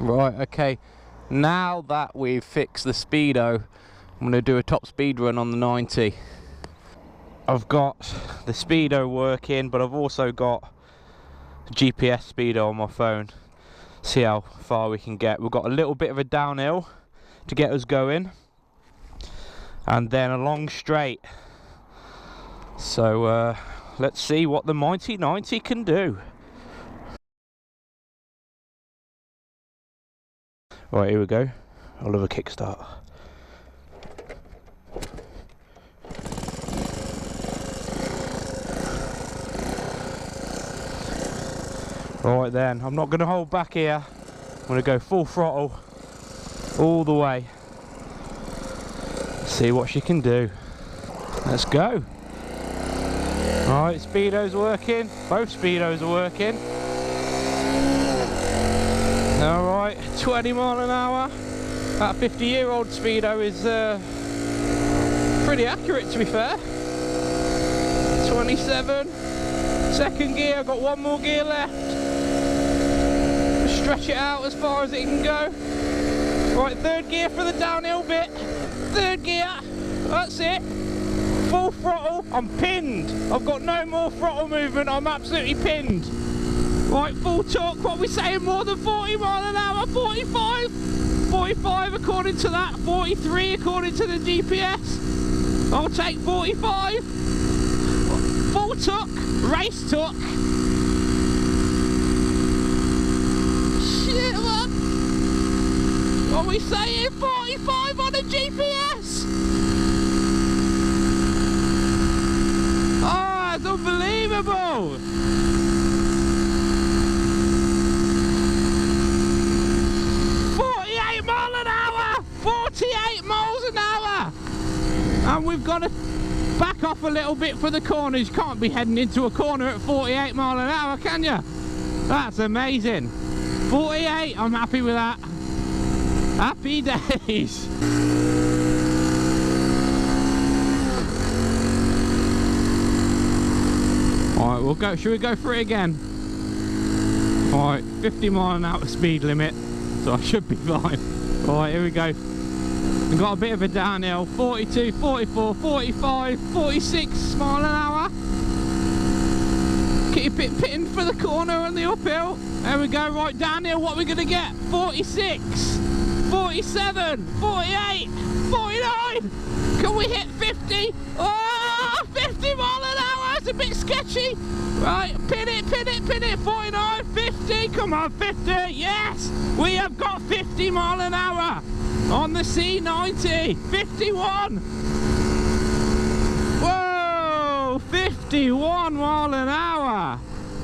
Right, okay, now that we've fixed the speedo, I'm going to do a top speed run on the 90. I've got the speedo working, but I've also got GPS speedo on my phone. See how far we can get. We've got a little bit of a downhill to get us going, and then a long straight. So let's see what the mighty 90 can do. Right, here we go. I'll have a kickstart. Right then, I'm not going to hold back here. I'm going to go full throttle all the way. See what she can do. Let's go. Alright, speedo's working. Both speedos are working. Alright, 20 mile an hour. That 50-year-old speedo is pretty accurate, to be fair. 27. Second gear, I've got one more gear left. Stretch it out as far as it can go. Right, third gear for the downhill bit. Third gear, that's it. Full throttle, I'm pinned. I've got no more throttle movement, I'm absolutely pinned. Right, full torque, what are we saying, more than 40 mile an hour, 45? 45 according to that, 43 according to the GPS. I'll take 45. Full torque, race torque. Shit, man. What are we saying, 45 on the GPS? Oh, it's unbelievable. Mile an hour, 48 miles an hour, and we've got to back off a little bit for the corners. You can't be heading into a corner at 48 mile an hour, can you? That's amazing. 48, I'm happy with that. Happy days. Alright, we'll go. Should we go for it again? Alright, 50 mile an hour speed limit, so I should be fine. Right, here we go. We've got a bit of a downhill. 42, 44, 45, 46 mile an hour. Keep it pitting for the corner and the uphill. There we go, right downhill, what are we going to get? 46, 47, 48, 49. Can we hit 50? Oh, 50 mile an hour, it's a bit sketchy. Right, pin it, 49, 50, come on, 50, yes! We have got 50 mile an hour on the C90, 51. Whoa, 51 mile an hour.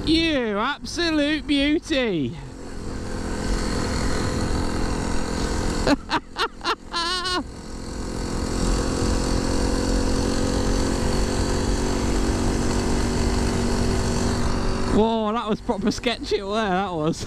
You absolute beauty. Whoa, that was proper sketchy there, that was.